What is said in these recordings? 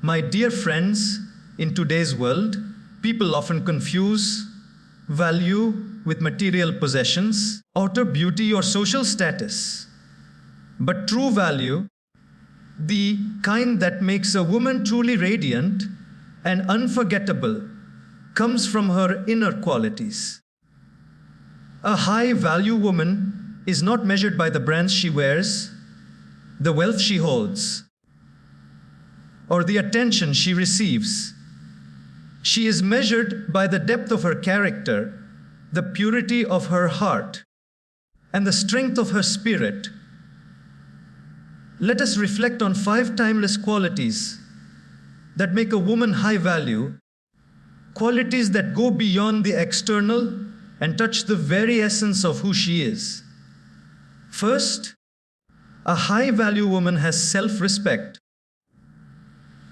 My dear friends, in today's world, people often confuse value with material possessions, outer beauty, or social status. But true value, the kind that makes a woman truly radiant and unforgettable, comes from her inner qualities. A high-value woman is not measured by the brands she wears, the wealth she holds, or the attention she receives. She is measured by the depth of her character, the purity of her heart, and the strength of her spirit. Let us reflect on 5 timeless qualities that make a woman high value, qualities that go beyond the external and touch the very essence of who she is. First, a high-value woman has self-respect.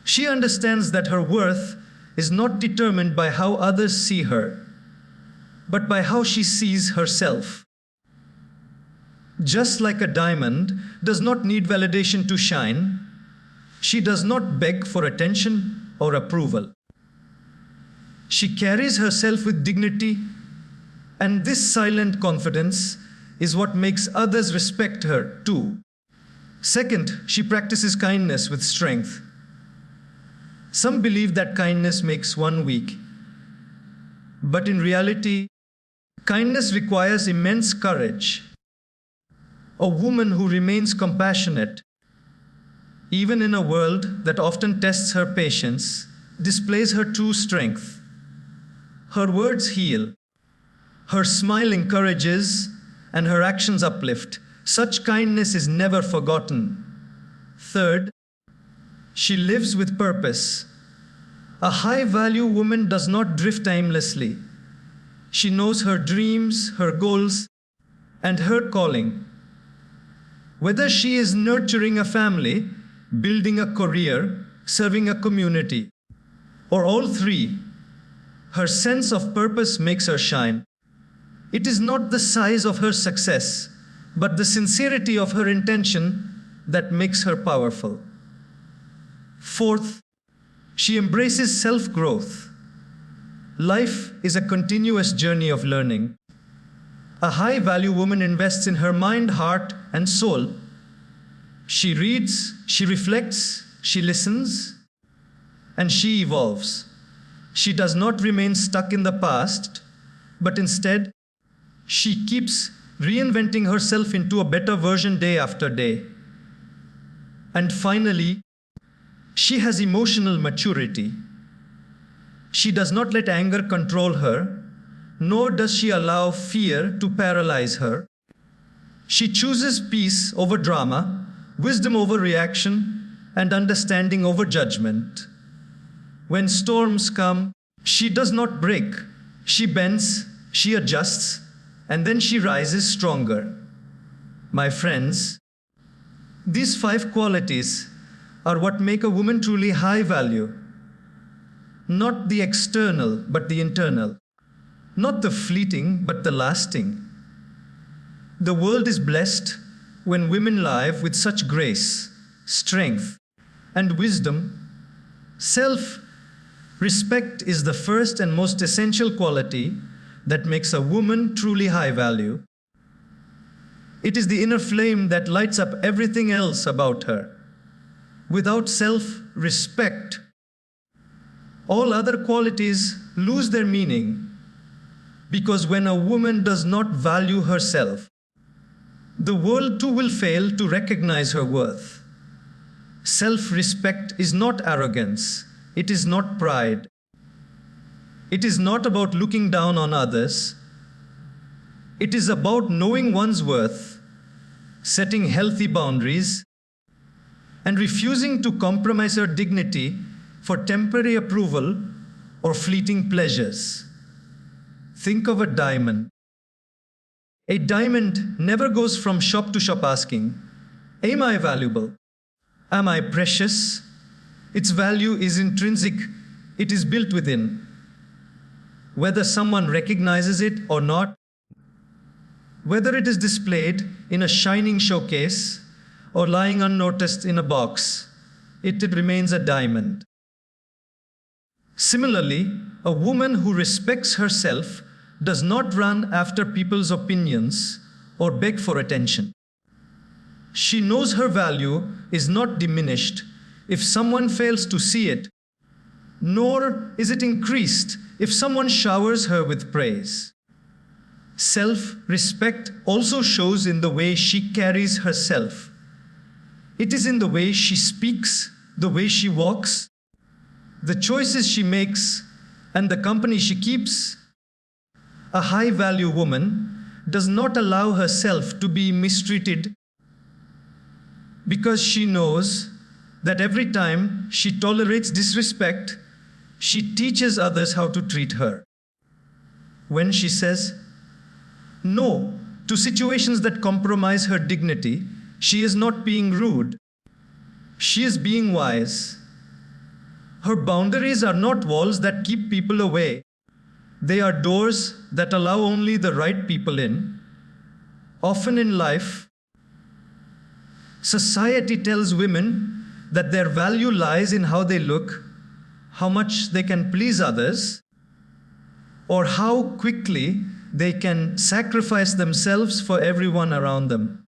She understands that her worth is not determined by how others see her, but by how she sees herself. Just like a diamond does not need validation to shine, she does not beg for attention or approval. She carries herself with dignity, and this silent confidence is what makes others respect her too. Second, she practices kindness with strength. Some believe that kindness makes one weak. But in reality, kindness requires immense courage. A woman who remains compassionate, even in a world that often tests her patience, displays her true strength. Her words heal, her smile encourages, and her actions uplift. Such kindness is never forgotten. Third, she lives with purpose. A high-value woman does not drift aimlessly. She knows her dreams, her goals, and her calling. Whether she is nurturing a family, building a career, serving a community, or all three, her sense of purpose makes her shine. It is not the size of her success, but the sincerity of her intention that makes her powerful. Fourth, she embraces self-growth. Life is a continuous journey of learning. A high-value woman invests in her mind, heart, and soul. She reads, she reflects, she listens, and she evolves. She does not remain stuck in the past, but instead, she keeps reinventing herself into a better version day after day. And finally, she has emotional maturity. She does not let anger control her, nor does she allow fear to paralyze her. She chooses peace over drama, wisdom over reaction, and understanding over judgment. When storms come, she does not break. She bends, she adjusts, and then she rises stronger. My friends, these 5 qualities are what make a woman truly high value. Not the external, but the internal. Not the fleeting, but the lasting. The world is blessed when women live with such grace, strength, and wisdom. Self-respect is the first and most essential quality that makes a woman truly high value. It is the inner flame that lights up everything else about her. Without self-respect, all other qualities lose their meaning, because when a woman does not value herself, the world too will fail to recognize her worth. Self-respect is not arrogance. It is not pride. It is not about looking down on others. It is about knowing one's worth, setting healthy boundaries, and refusing to compromise her dignity for temporary approval or fleeting pleasures. Think of a diamond. A diamond never goes from shop to shop asking, "Am I valuable? Am I precious?" Its value is intrinsic. It is built within. Whether someone recognizes it or not, whether it is displayed in a shining showcase or lying unnoticed in a box, it remains a diamond. Similarly, a woman who respects herself does not run after people's opinions or beg for attention. She knows her value is not diminished if someone fails to see it, nor is it increased if someone showers her with praise. Self-respect also shows in the way she carries herself. It is in the way she speaks, the way she walks, the choices she makes, and the company she keeps. A high-value woman does not allow herself to be mistreated because she knows that every time she tolerates disrespect, she teaches others how to treat her. When she says no to situations that compromise her dignity, she is not being rude. She is being wise. Her boundaries are not walls that keep people away. They are doors that allow only the right people in. Often in life, society tells women that their value lies in how they look, how much they can please others, or how quickly they can sacrifice themselves for everyone around them.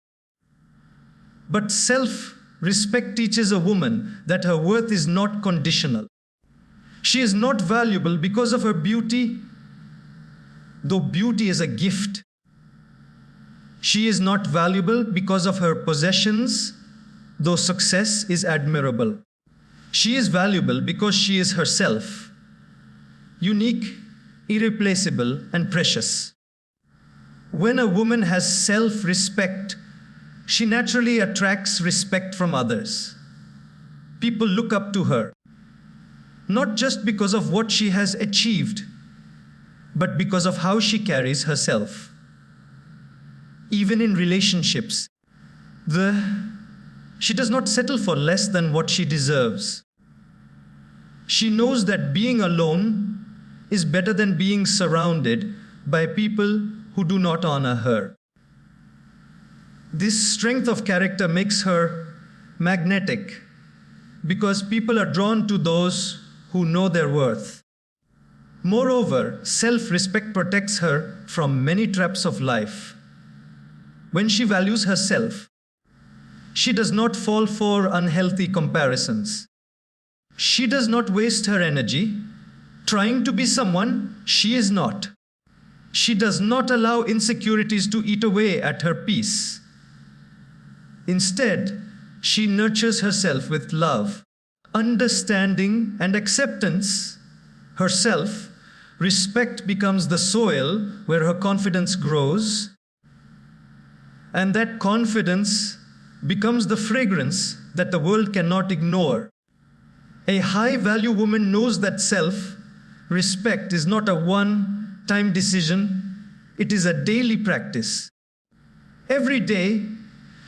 But self-respect teaches a woman that her worth is not conditional. She is not valuable because of her beauty, though beauty is a gift. She is not valuable because of her possessions, though success is admirable. She is valuable because she is herself, unique, irreplaceable, and precious. When a woman has self-respect, she naturally attracts respect from others. People look up to her, not just because of what she has achieved, but because of how she carries herself. Even in relationships, she does not settle for less than what she deserves. She knows that being alone is better than being surrounded by people who do not honor her. This strength of character makes her magnetic because people are drawn to those who know their worth. Moreover, self-respect protects her from many traps of life. When she values herself, she does not fall for unhealthy comparisons. She does not waste her energy trying to be someone she is not. She does not allow insecurities to eat away at her peace. Instead, she nurtures herself with love, understanding, and acceptance. Her self-respect becomes the soil where her confidence grows, and that confidence becomes the fragrance that the world cannot ignore. A high-value woman knows that self-respect is not a one-time decision, it is a daily practice. Every day,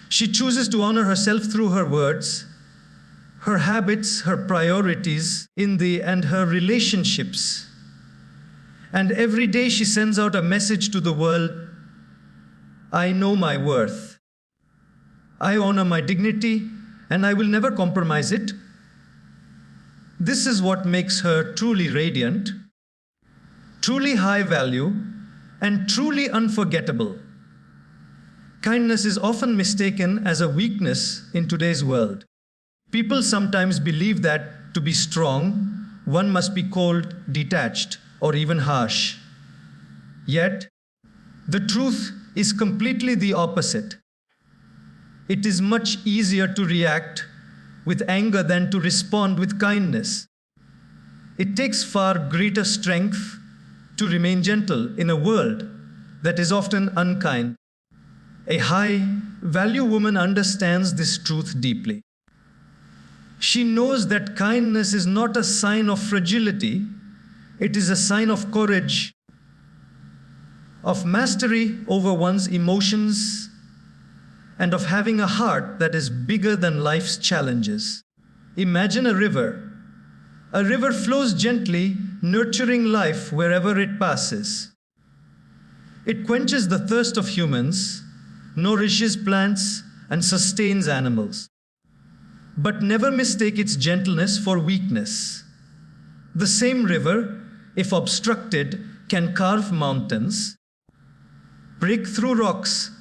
she chooses to honor herself through her words, her habits, her priorities, and her relationships. And every day she sends out a message to the world: I know my worth. I honor my dignity, and I will never compromise it. This is what makes her truly radiant, truly high value, and truly unforgettable. Kindness is often mistaken as a weakness in today's world. People sometimes believe that to be strong, one must be cold, detached, or even harsh. Yet, the truth is completely the opposite. It is much easier to react with anger than to respond with kindness. It takes far greater strength to remain gentle in a world that is often unkind. A high-value woman understands this truth deeply. She knows that kindness is not a sign of fragility, it is a sign of courage, of mastery over one's emotions, and of having a heart that is bigger than life's challenges. Imagine a river. A river flows gently, nurturing life wherever it passes. It quenches the thirst of humans, nourishes plants, and sustains animals. But never mistake its gentleness for weakness. The same river, if obstructed, can carve mountains, break through rocks,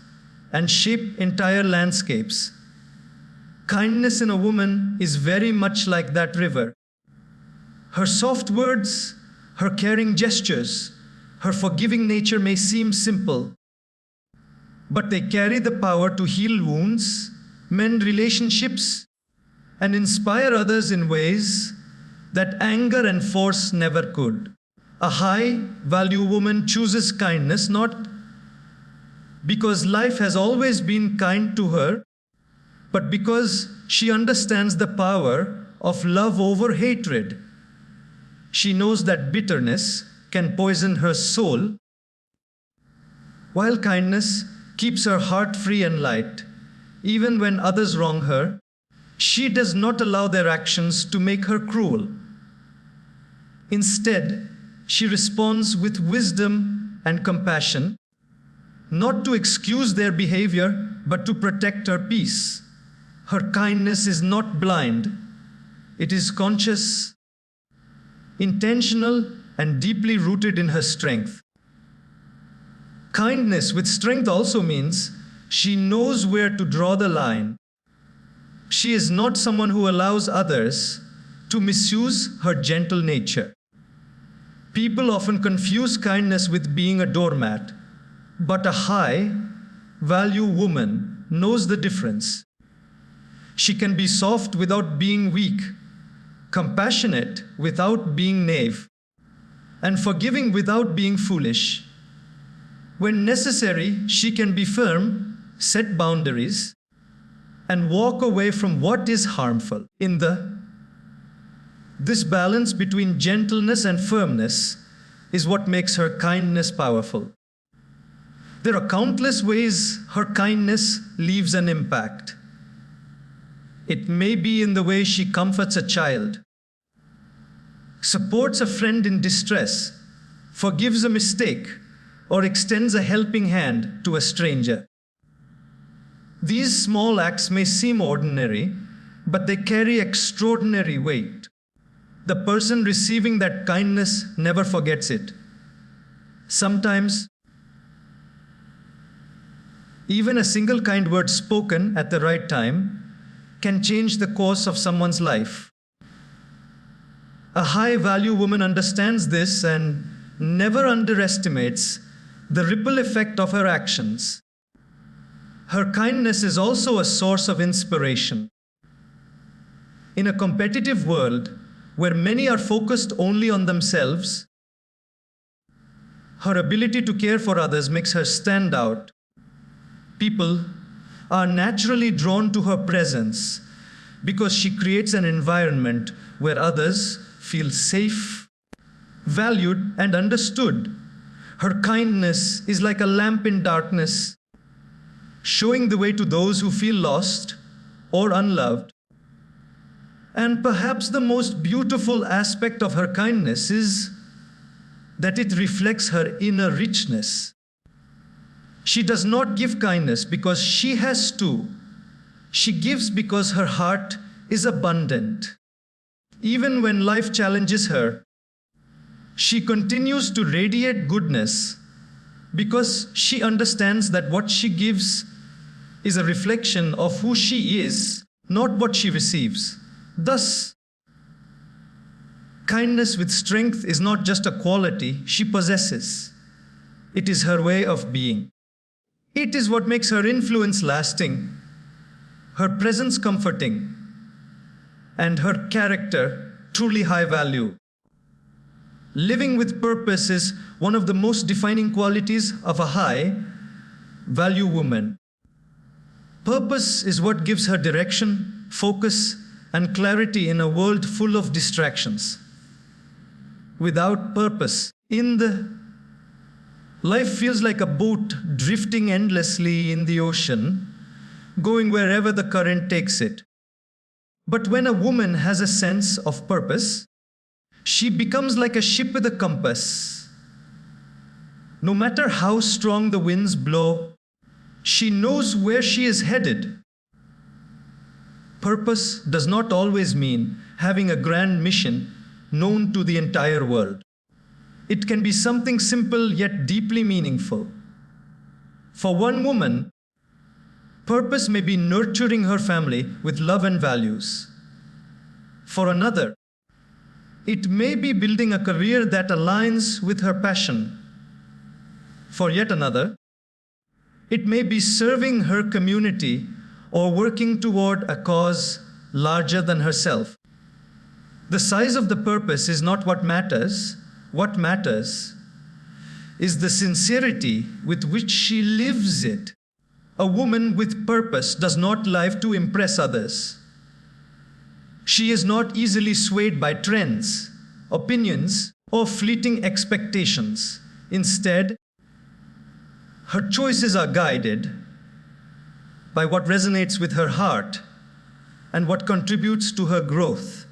and shape entire landscapes. Kindness in a woman is very much like that river. Her soft words, her caring gestures, her forgiving nature may seem simple, but they carry the power to heal wounds, mend relationships, and inspire others in ways that anger and force never could. A high-value woman chooses kindness not because life has always been kind to her, but because she understands the power of love over hatred. She knows that bitterness can poison her soul, while kindness keeps her heart free and light. Even when others wrong her, she does not allow their actions to make her cruel. Instead, she responds with wisdom and compassion, not to excuse their behavior, but to protect her peace. Her kindness is not blind. It is conscious, intentional, and deeply rooted in her strength. Kindness with strength also means she knows where to draw the line. She is not someone who allows others to misuse her gentle nature. People often confuse kindness with being a doormat, but a high-value woman knows the difference. She can be soft without being weak, compassionate without being naive, and forgiving without being foolish. When necessary, she can be firm, set boundaries, and walk away from what is harmful. This balance between gentleness and firmness is what makes her kindness powerful. There are countless ways her kindness leaves an impact. It may be in the way she comforts a child, supports a friend in distress, forgives a mistake, or extends a helping hand to a stranger. These small acts may seem ordinary, but they carry extraordinary weight. The person receiving that kindness never forgets it. Sometimes, even a single kind word spoken at the right time can change the course of someone's life. A high-value woman understands this and never underestimates the ripple effect of her actions. Her kindness is also a source of inspiration. In a competitive world where many are focused only on themselves, her ability to care for others makes her stand out. People are naturally drawn to her presence because she creates an environment where others feel safe, valued, and understood. Her kindness is like a lamp in darkness, showing the way to those who feel lost or unloved. And perhaps the most beautiful aspect of her kindness is that it reflects her inner richness. She does not give kindness because she has to. She gives because her heart is abundant. Even when life challenges her, she continues to radiate goodness because she understands that what she gives is a reflection of who she is, not what she receives. Thus, kindness with strength is not just a quality she possesses. It is her way of being. It is what makes her influence lasting, her presence comforting, and her character truly high value. Living with purpose is one of the most defining qualities of a high-value woman. Purpose is what gives her direction, focus, and clarity in a world full of distractions. Without purpose, life feels like a boat drifting endlessly in the ocean, going wherever the current takes it. But when a woman has a sense of purpose, she becomes like a ship with a compass. No matter how strong the winds blow, she knows where she is headed. Purpose does not always mean having a grand mission known to the entire world. It can be something simple yet deeply meaningful. For one woman, purpose may be nurturing her family with love and values. For another, it may be building a career that aligns with her passion. For yet another, it may be serving her community or working toward a cause larger than herself. The size of the purpose is not what matters. What matters is the sincerity with which she lives it. A woman with purpose does not live to impress others. She is not easily swayed by trends, opinions, or fleeting expectations. Instead, her choices are guided by what resonates with her heart and what contributes to her growth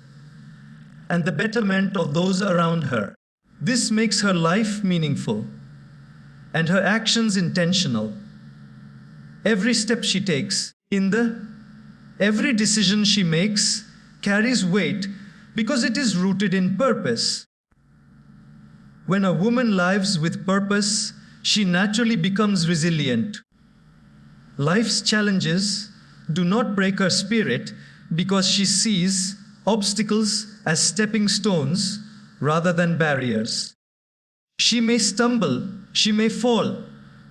and the betterment of those around her. This makes her life meaningful and her actions intentional. Every step she takes, every decision she makes carries weight because it is rooted in purpose. When a woman lives with purpose, she naturally becomes resilient. Life's challenges do not break her spirit because she sees obstacles as stepping stones rather than barriers. She may stumble, she may fall,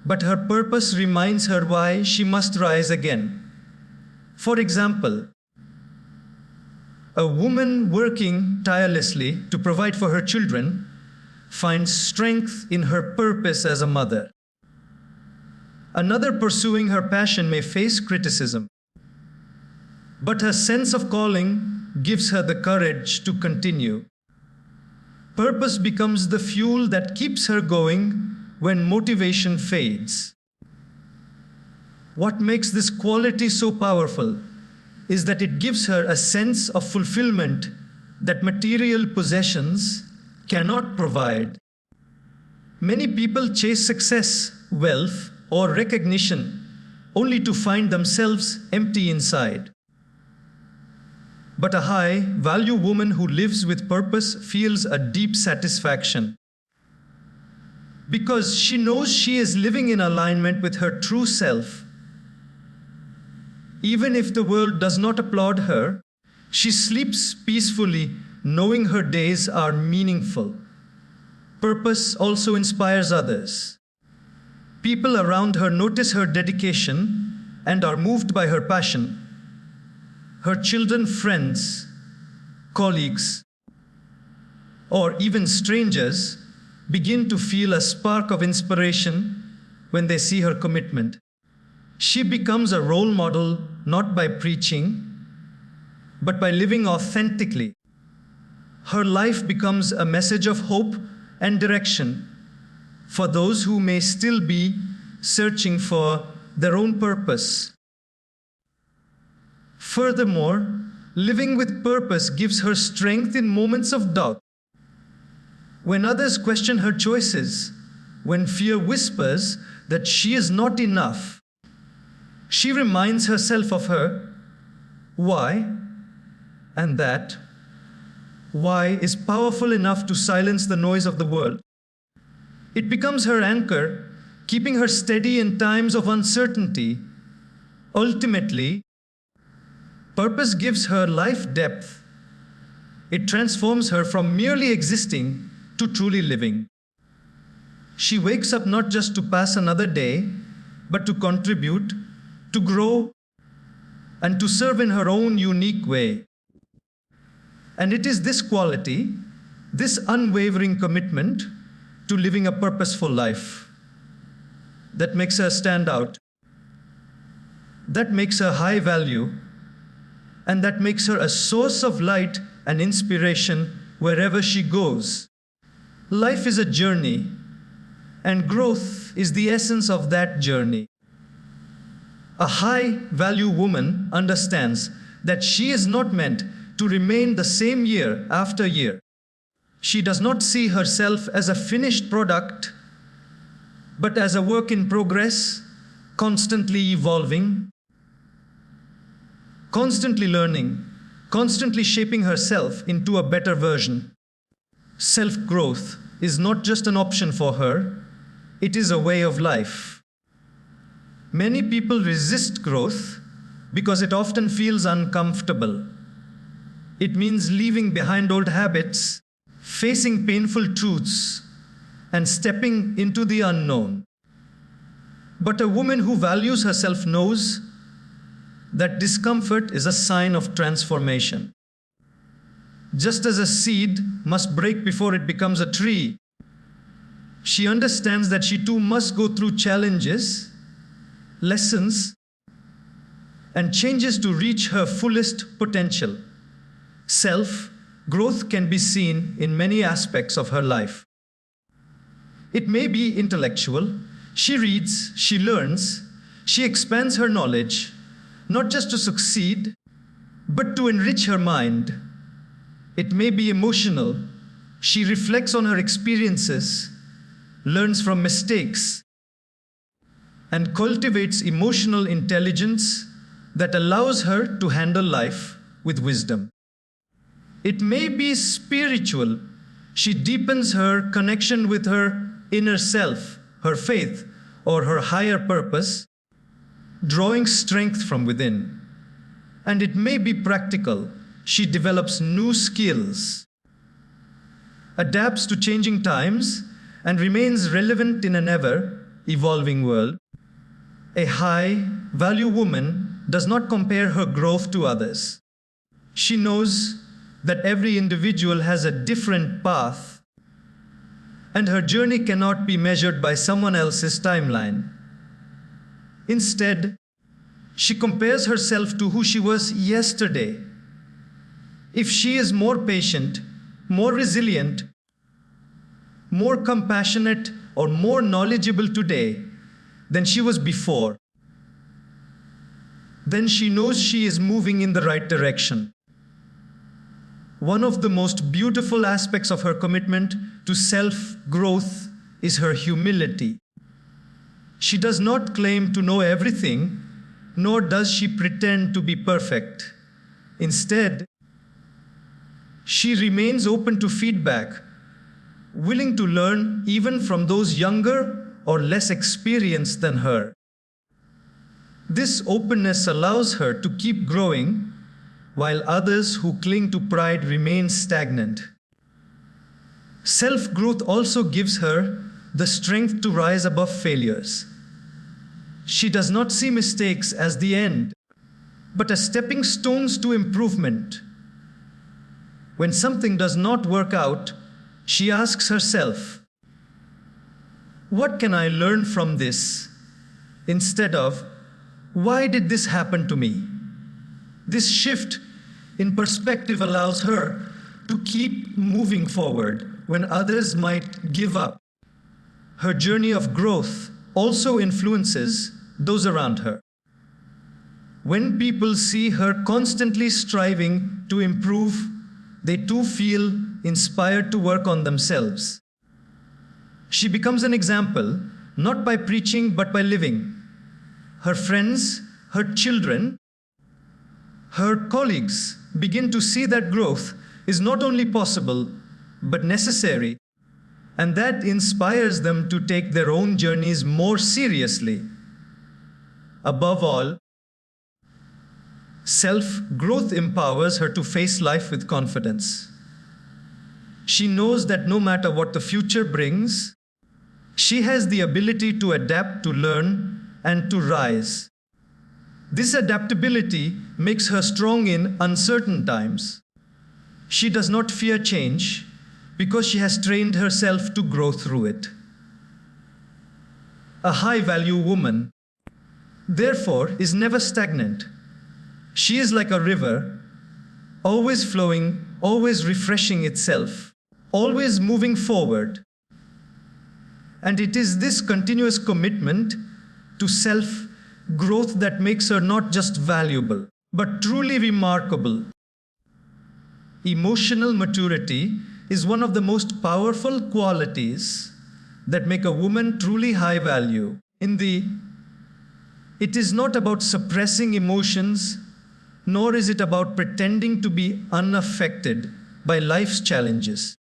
but her purpose reminds her why she must rise again. For example, a woman working tirelessly to provide for her children finds strength in her purpose as a mother. Another pursuing her passion may face criticism, but her sense of calling gives her the courage to continue. Purpose becomes the fuel that keeps her going when motivation fades. What makes this quality so powerful is that it gives her a sense of fulfillment that material possessions cannot provide. Many people chase success, wealth, or recognition only to find themselves empty inside. But a high-value woman who lives with purpose feels a deep satisfaction because she knows she is living in alignment with her true self. Even if the world does not applaud her, she sleeps peacefully knowing her days are meaningful. Purpose also inspires others. People around her notice her dedication and are moved by her passion. Her children, friends, colleagues, or even strangers begin to feel a spark of inspiration when they see her commitment. She becomes a role model not by preaching, but by living authentically. Her life becomes a message of hope and direction for those who may still be searching for their own purpose. Furthermore, living with purpose gives her strength in moments of doubt. When others question her choices, when fear whispers that she is not enough, she reminds herself of her why, and that why is powerful enough to silence the noise of the world. It becomes her anchor, keeping her steady in times of uncertainty. Ultimately, purpose gives her life depth. It transforms her from merely existing to truly living. She wakes up not just to pass another day, but to contribute, to grow, and to serve in her own unique way. And it is this quality, this unwavering commitment to living a purposeful life, that makes her stand out, that makes her high value, and that makes her a source of light and inspiration wherever she goes. Life is a journey, and growth is the essence of that journey. A high-value woman understands that she is not meant to remain the same year after year. She does not see herself as a finished product, but as a work in progress, constantly evolving, constantly learning, constantly shaping herself into a better version. Self-growth is not just an option for her, it is a way of life. Many people resist growth because it often feels uncomfortable. It means leaving behind old habits, facing painful truths, and stepping into the unknown. But a woman who values herself knows that discomfort is a sign of transformation. Just as a seed must break before it becomes a tree, she understands that she too must go through challenges, lessons, and changes to reach her fullest potential. Self-growth can be seen in many aspects of her life. It may be intellectual. She reads, she learns, she expands her knowledge, not just to succeed, but to enrich her mind. It may be emotional. She reflects on her experiences, learns from mistakes, and cultivates emotional intelligence that allows her to handle life with wisdom. It may be spiritual. She deepens her connection with her inner self, her faith, or her higher purpose, drawing strength from within. And it may be practical. She develops new skills, adapts to changing times, and remains relevant in an ever-evolving world. A high-value woman does not compare her growth to others. She knows that every individual has a different path, and her journey cannot be measured by someone else's timeline. Instead, she compares herself to who she was yesterday. If she is more patient, more resilient, more compassionate, or more knowledgeable today than she was before, then she knows she is moving in the right direction. One of the most beautiful aspects of her commitment to self-growth is her humility. She does not claim to know everything, nor does she pretend to be perfect. Instead, she remains open to feedback, willing to learn even from those younger or less experienced than her. This openness allows her to keep growing, while others who cling to pride remain stagnant. Self-growth also gives her the strength to rise above failures. She does not see mistakes as the end, but as stepping stones to improvement. When something does not work out, she asks herself, "What can I learn from this?" instead of, "Why did this happen to me?" This shift in perspective allows her to keep moving forward when others might give up. Her journey of growth also influences those around her. When people see her constantly striving to improve, they too feel inspired to work on themselves. She becomes an example, not by preaching but by living. Her friends, her children, her colleagues begin to see that growth is not only possible but necessary, and that inspires them to take their own journeys more seriously. Above all, self-growth empowers her to face life with confidence. She knows that no matter what the future brings, she has the ability to adapt, to learn, and to rise. This adaptability makes her strong in uncertain times. She does not fear change because she has trained herself to grow through it. A high-value woman, therefore, is never stagnant. She is like a river, always flowing, always refreshing itself, always moving forward. And it is this continuous commitment to self-growth that makes her not just valuable, but truly remarkable. Emotional maturity is one of the most powerful qualities that make a woman truly high value. It is not about suppressing emotions, nor is it about pretending to be unaffected by life's challenges.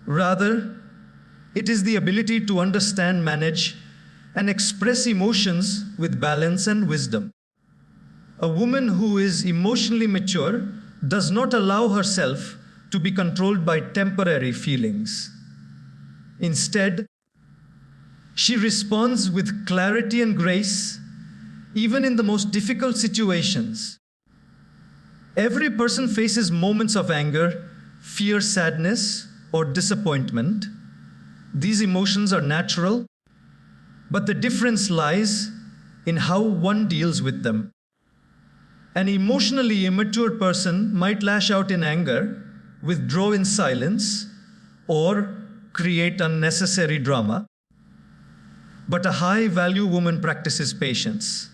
Rather, it is the ability to understand, manage, and express emotions with balance and wisdom. A woman who is emotionally mature does not allow herself to be controlled by temporary feelings. Instead, she responds with clarity and grace, even in the most difficult situations. Every person faces moments of anger, fear, sadness, or disappointment. These emotions are natural, but the difference lies in how one deals with them. An emotionally immature person might lash out in anger, withdraw in silence, or create unnecessary drama. But a high-value woman practices patience.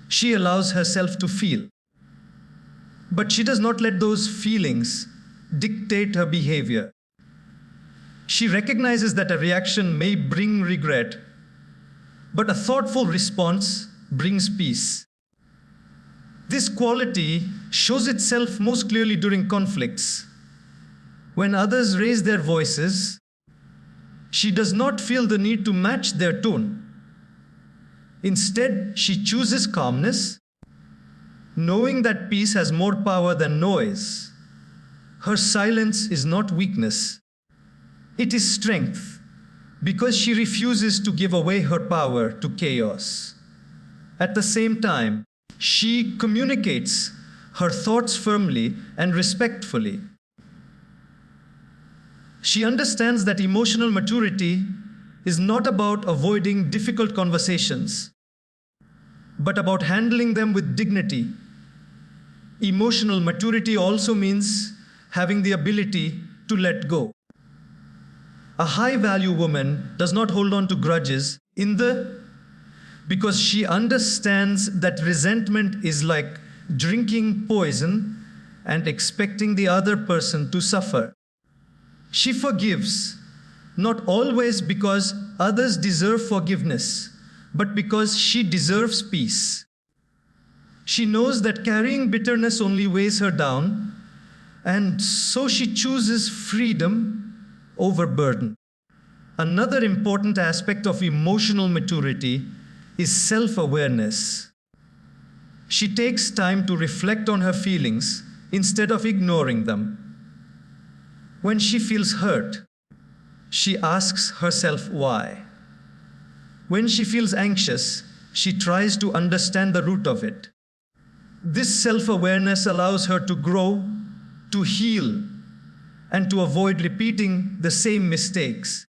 She allows herself to feel. But she does not let those feelings dictate her behavior. She recognizes that a reaction may bring regret, but a thoughtful response brings peace. This quality shows itself most clearly during conflicts. When others raise their voices, she does not feel the need to match their tone. Instead, she chooses calmness, knowing that peace has more power than noise. Her silence is not weakness. It is strength, because she refuses to give away her power to chaos. At the same time, she communicates her thoughts firmly and respectfully. She understands that emotional maturity is not about avoiding difficult conversations, but about handling them with dignity. Emotional maturity also means having the ability to let go. A high-value woman does not hold on to grudges because she understands that resentment is like drinking poison and expecting the other person to suffer. She forgives, not always because others deserve forgiveness, but because she deserves peace. She knows that carrying bitterness only weighs her down, and so she chooses freedom over burden. Another important aspect of emotional maturity is self-awareness. She takes time to reflect on her feelings instead of ignoring them. When she feels hurt, she asks herself why. When she feels anxious, she tries to understand the root of it. This self-awareness allows her to grow, to heal, and to avoid repeating the same mistakes.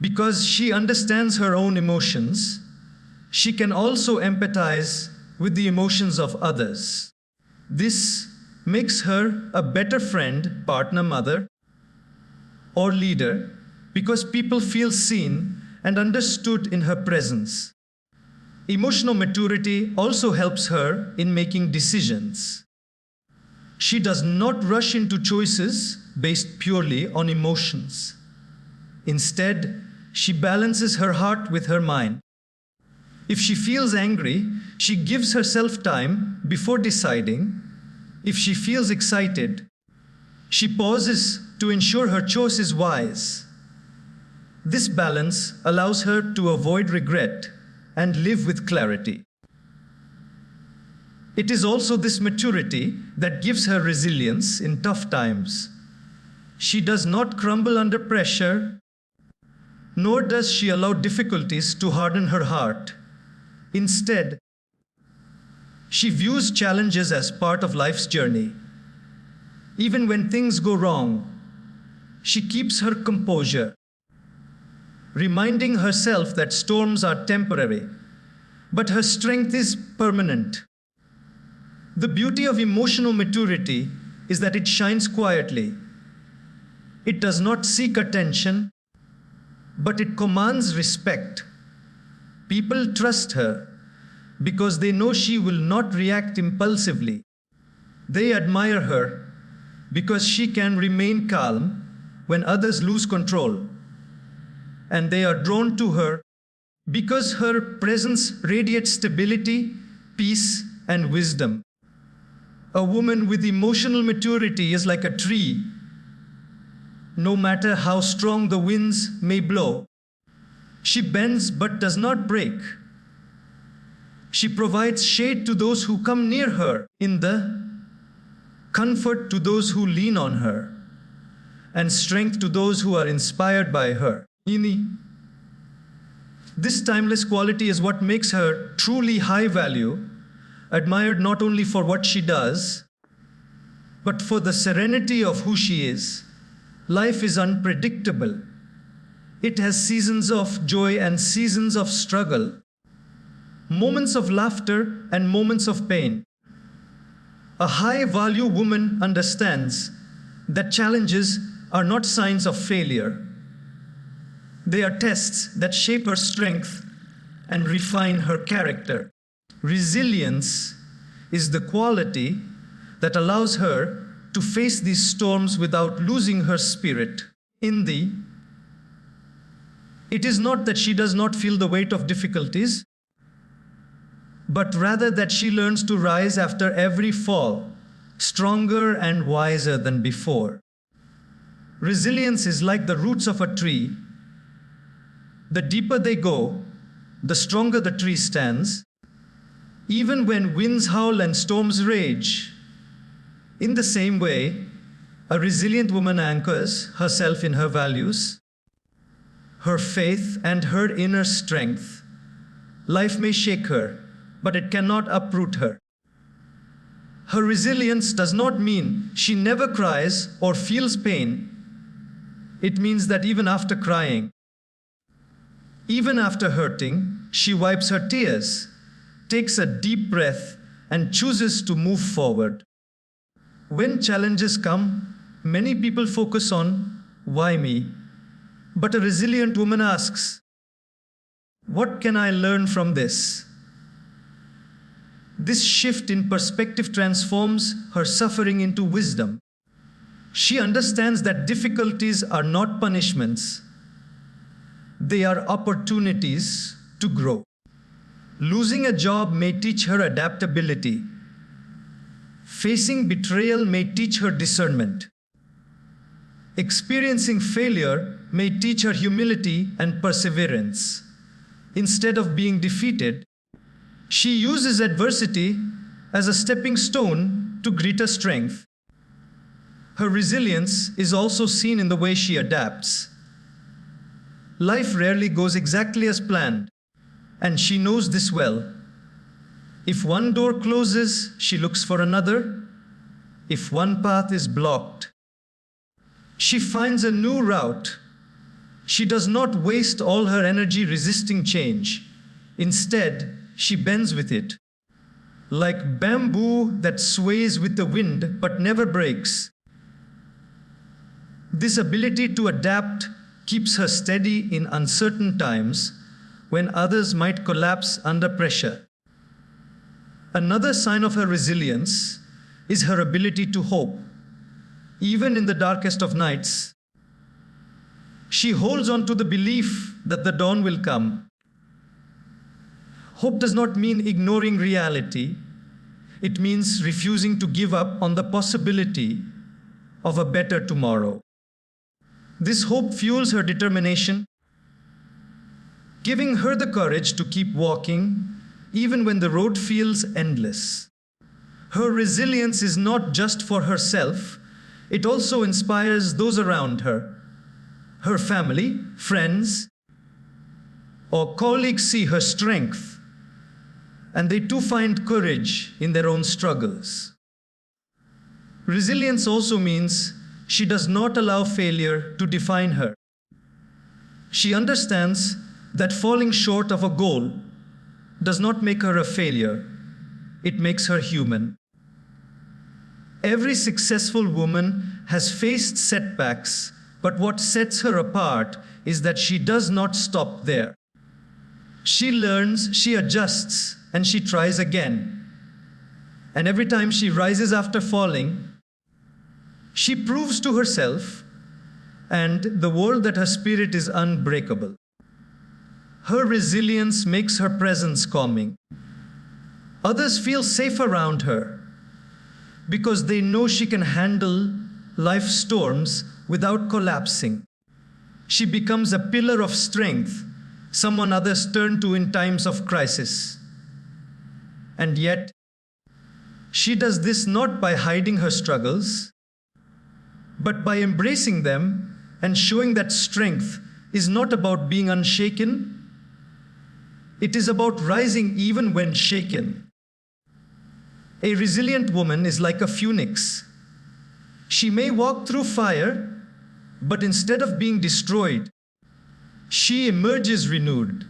Because she understands her own emotions, she can also empathize with the emotions of others. This makes her a better friend, partner, mother, or leader, because people feel seen and understood in her presence. Emotional maturity also helps her in making decisions. She does not rush into choices based purely on emotions. Instead, she balances her heart with her mind. If she feels angry, she gives herself time before deciding. If she feels excited, she pauses to ensure her choice is wise. This balance allows her to avoid regret and live with clarity. It is also this maturity that gives her resilience in tough times. She does not crumble under pressure, nor does she allow difficulties to harden her heart. Instead, she views challenges as part of life's journey. Even when things go wrong, she keeps her composure, reminding herself that storms are temporary, but her strength is permanent. The beauty of emotional maturity is that it shines quietly. It does not seek attention, but it commands respect. People trust her because they know she will not react impulsively. They admire her because she can remain calm when others lose control. And they are drawn to her because her presence radiates stability, peace, and wisdom. A woman with emotional maturity is like a tree no matter how strong the winds may blow. She bends but does not break. She provides shade to those who come near her, in the comfort to those who lean on her, and strength to those who are inspired by her. This timeless quality is what makes her truly high value, admired not only for what she does, but for the serenity of who she is. Life is unpredictable. It has seasons of joy and seasons of struggle, moments of laughter and moments of pain. A high-value woman understands that challenges are not signs of failure. They are tests that shape her strength and refine her character. Resilience is the quality that allows her to face these storms without losing her spirit. It is not that she does not feel the weight of difficulties, but rather that she learns to rise after every fall, stronger and wiser than before. Resilience is like the roots of a tree. The deeper they go, the stronger the tree stands, even when winds howl and storms rage. In the same way, a resilient woman anchors herself in her values, her faith, and her inner strength. Life may shake her, but it cannot uproot her. Her resilience does not mean she never cries or feels pain. It means that even after crying, even after hurting, she wipes her tears, takes a deep breath, and chooses to move forward. When challenges come, many people focus on, "Why me?" But a resilient woman asks, "What can I learn from this?" This shift in perspective transforms her suffering into wisdom. She understands that difficulties are not punishments. They are opportunities to grow. Losing a job may teach her adaptability. Facing betrayal may teach her discernment. Experiencing failure may teach her humility and perseverance. Instead of being defeated, she uses adversity as a stepping stone to greater strength. Her resilience is also seen in the way she adapts. Life rarely goes exactly as planned, and she knows this well. If one door closes, she looks for another. If one path is blocked, she finds a new route. She does not waste all her energy resisting change. Instead, she bends with it. Like bamboo that sways with the wind but never breaks. This ability to adapt keeps her steady in uncertain times when others might collapse under pressure. Another sign of her resilience is her ability to hope. Even in the darkest of nights, she holds on to the belief that the dawn will come. Hope does not mean ignoring reality. It means refusing to give up on the possibility of a better tomorrow. This hope fuels her determination, giving her the courage to keep walking even when the road feels endless. Her resilience is not just for herself, it also inspires those around her. Her family, friends, or colleagues see her strength, and they too find courage in their own struggles. Resilience also means she does not allow failure to define her. She understands that falling short of a goal does not make her a failure, it makes her human. Every successful woman has faced setbacks, but what sets her apart is that she does not stop there. She learns, she adjusts, and she tries again. And every time she rises after falling, she proves to herself and the world that her spirit is unbreakable. Her resilience makes her presence calming. Others feel safe around her because they know she can handle life's storms without collapsing. She becomes a pillar of strength, someone others turn to in times of crisis. And yet, she does this not by hiding her struggles, but by embracing them and showing that strength is not about being unshaken. It is about rising even when shaken. A resilient woman is like a phoenix. She may walk through fire, but instead of being destroyed, she emerges renewed.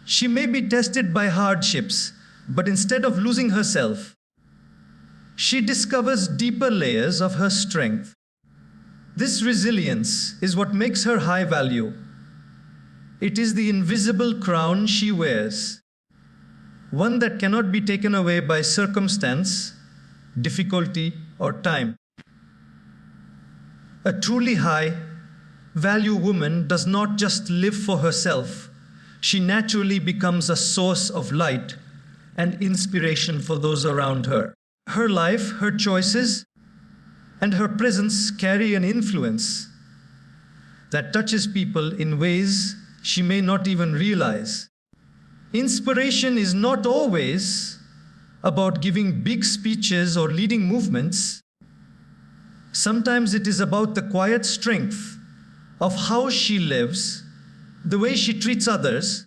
She may be tested by hardships, but instead of losing herself, she discovers deeper layers of her strength. This resilience is what makes her high value. It is the invisible crown she wears, one that cannot be taken away by circumstance, difficulty, or time. A truly high value woman does not just live for herself. She naturally becomes a source of light and inspiration for those around her. Her life, her choices, and her presence carry an influence that touches people in ways she may not even realize. Inspiration is not always about giving big speeches or leading movements. Sometimes it is about the quiet strength of how she lives, the way she treats others,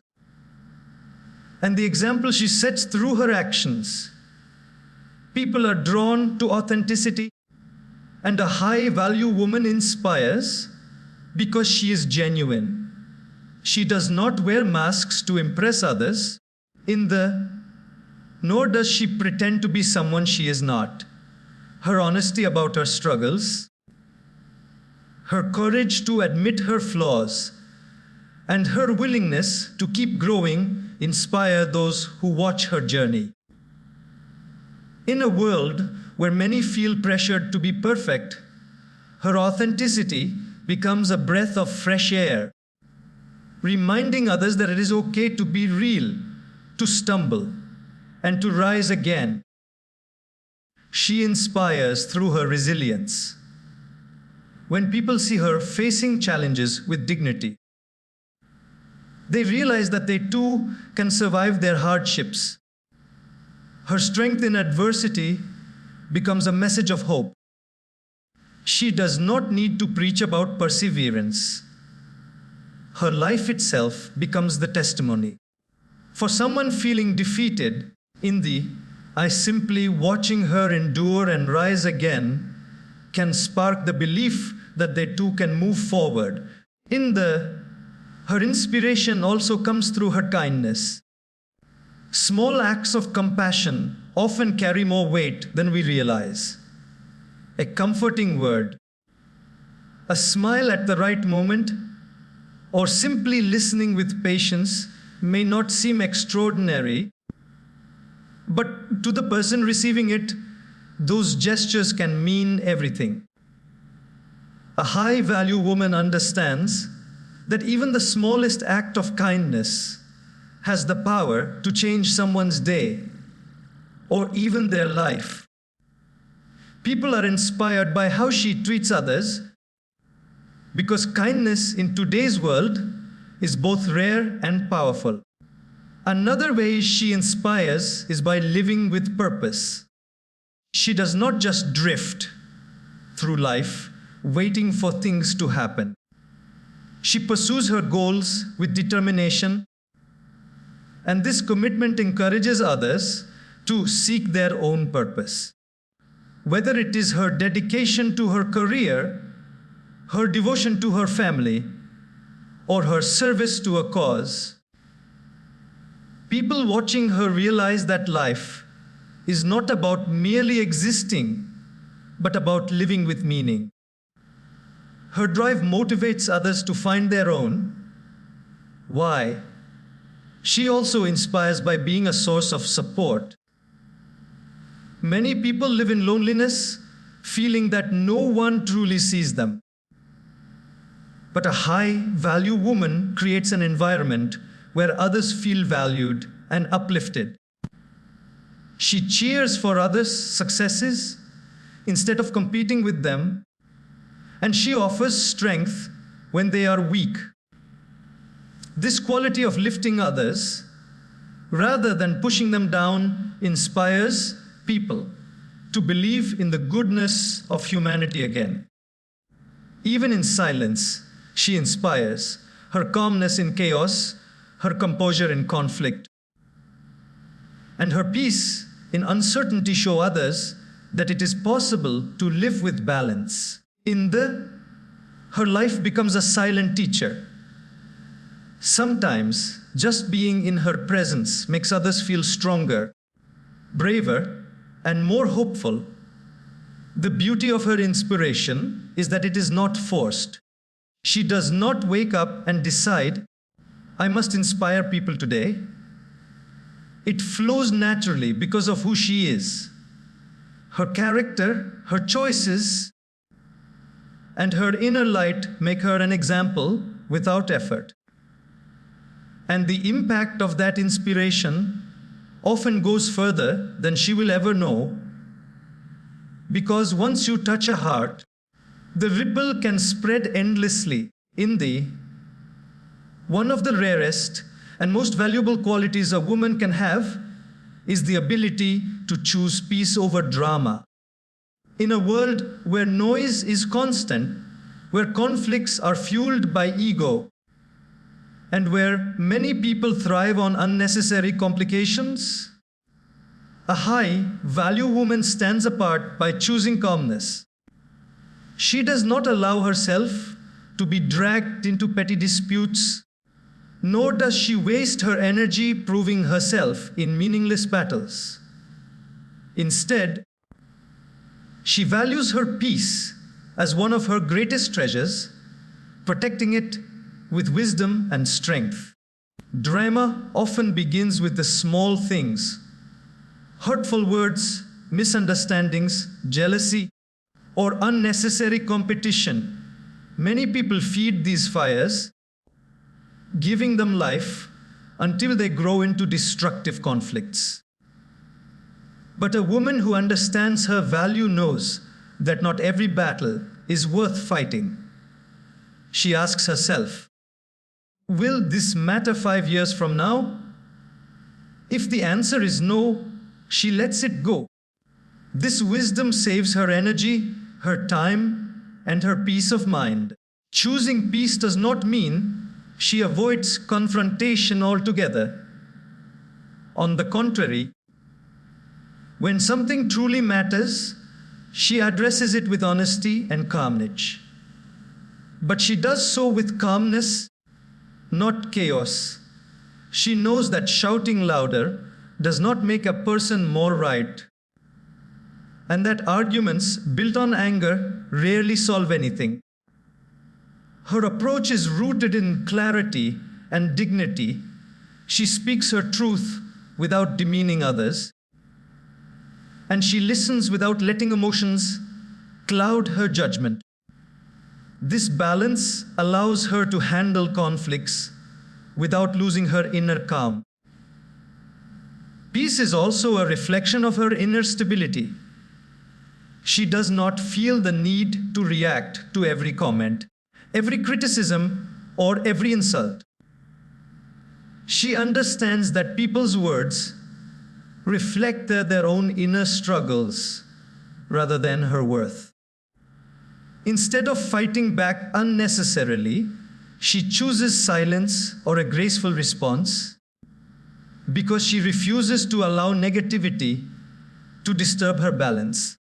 and the example she sets through her actions. People are drawn to authenticity, and a high-value woman inspires because she is genuine. She does not wear masks to impress others, nor does she pretend to be someone she is not. Her honesty about her struggles, her courage to admit her flaws, and her willingness to keep growing inspire those who watch her journey. In a world where many feel pressured to be perfect, her authenticity becomes a breath of fresh air, reminding others that it is okay to be real, to stumble, and to rise again. She inspires through her resilience. When people see her facing challenges with dignity, they realize that they too can survive their hardships. Her strength in adversity becomes a message of hope. She does not need to preach about perseverance. Her life itself becomes the testimony. For someone feeling defeated, I simply watching her endure and rise again can spark the belief that they too can move forward. Her inspiration also comes through her kindness. Small acts of compassion often carry more weight than we realize. A comforting word, a smile at the right moment, or simply listening with patience may not seem extraordinary, but to the person receiving it, those gestures can mean everything. A high-value woman understands that even the smallest act of kindness has the power to change someone's day or even their life. People are inspired by how she treats others because kindness in today's world is both rare and powerful. Another way she inspires is by living with purpose. She does not just drift through life, waiting for things to happen. She pursues her goals with determination, and this commitment encourages others to seek their own purpose. Whether it is her dedication to her career, her devotion to her family, or her service to a cause, people watching her realize that life is not about merely existing, but about living with meaning. Her drive motivates others to find their own. Why? She also inspires by being a source of support. Many people live in loneliness, feeling that no one truly sees them. But a high-value woman creates an environment where others feel valued and uplifted. She cheers for others' successes instead of competing with them, and she offers strength when they are weak. This quality of lifting others, rather than pushing them down, inspires people to believe in the goodness of humanity again. Even in silence, she inspires. Her calmness in chaos, her composure in conflict, and her peace in uncertainty show others that it is possible to live with balance. Her life becomes a silent teacher. Sometimes just being in her presence makes others feel stronger, braver, and more hopeful. The beauty of her inspiration is that it is not forced. She does not wake up and decide, I must inspire people today. It flows naturally because of who she is. Her character, her choices, and her inner light make her an example without effort. And the impact of that inspiration often goes further than she will ever know, because once you touch a heart, the ripple can spread endlessly in thee. One of the rarest and most valuable qualities a woman can have is the ability to choose peace over drama. In a world where noise is constant, where conflicts are fueled by ego, and where many people thrive on unnecessary complications, a high-value woman stands apart by choosing calmness. She does not allow herself to be dragged into petty disputes, nor does she waste her energy proving herself in meaningless battles. Instead, she values her peace as one of her greatest treasures, protecting it with wisdom and strength. Drama often begins with the small things: hurtful words, misunderstandings, jealousy, or unnecessary competition. Many people feed these fires, giving them life until they grow into destructive conflicts. But a woman who understands her value knows that not every battle is worth fighting. She asks herself, will this matter 5 years from now? If the answer is no, she lets it go. This wisdom saves her energy, her time, and her peace of mind. Choosing peace does not mean she avoids confrontation altogether. On the contrary, when something truly matters, she addresses it with honesty and calmness. But she does so with calmness, not chaos. She knows that shouting louder does not make a person more right, and that arguments built on anger rarely solve anything. Her approach is rooted in clarity and dignity. She speaks her truth without demeaning others, and she listens without letting emotions cloud her judgment. This balance allows her to handle conflicts without losing her inner calm. Peace is also a reflection of her inner stability. She does not feel the need to react to every comment, every criticism, or every insult. She understands that people's words reflect their own inner struggles rather than her worth. Instead of fighting back unnecessarily, she chooses silence or a graceful response because she refuses to allow negativity to disturb her balance.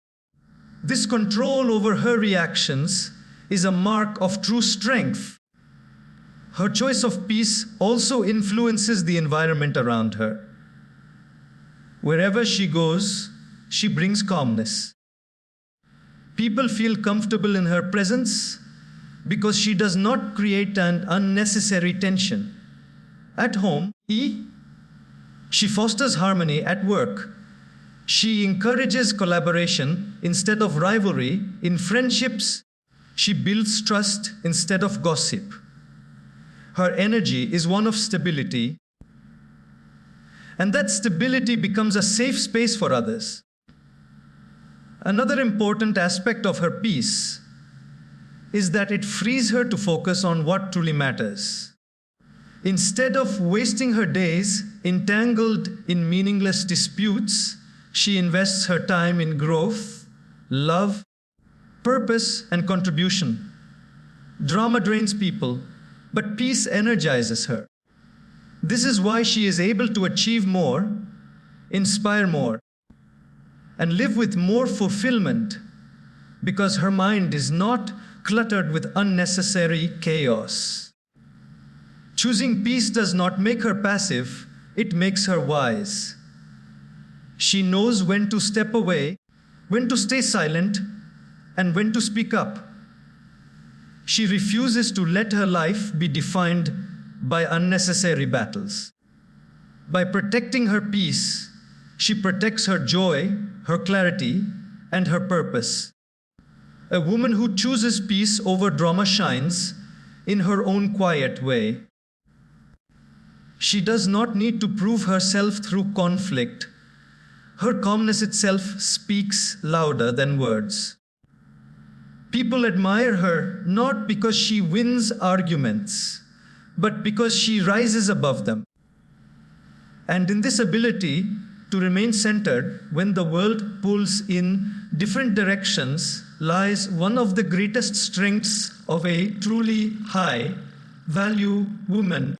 This control over her reactions is a mark of true strength. Her choice of peace also influences the environment around her. Wherever she goes, she brings calmness. People feel comfortable in her presence because she does not create an unnecessary tension. At home, she fosters harmony. At work, she encourages collaboration instead of rivalry. In friendships, she builds trust instead of gossip. Her energy is one of stability, and that stability becomes a safe space for others. Another important aspect of her peace is that it frees her to focus on what truly matters. Instead of wasting her days entangled in meaningless disputes, she invests her time in growth, love, purpose, and contribution. Drama drains people, but peace energizes her. This is why she is able to achieve more, inspire more, and live with more fulfillment, because her mind is not cluttered with unnecessary chaos. Choosing peace does not make her passive, it makes her wise. She knows when to step away, when to stay silent, and when to speak up. She refuses to let her life be defined by unnecessary battles. By protecting her peace, she protects her joy, her clarity, and her purpose. A woman who chooses peace over drama shines in her own quiet way. She does not need to prove herself through conflict. Her calmness itself speaks louder than words. People admire her not because she wins arguments, but because she rises above them. And in this ability to remain centered when the world pulls in different directions lies one of the greatest strengths of a truly high-value woman.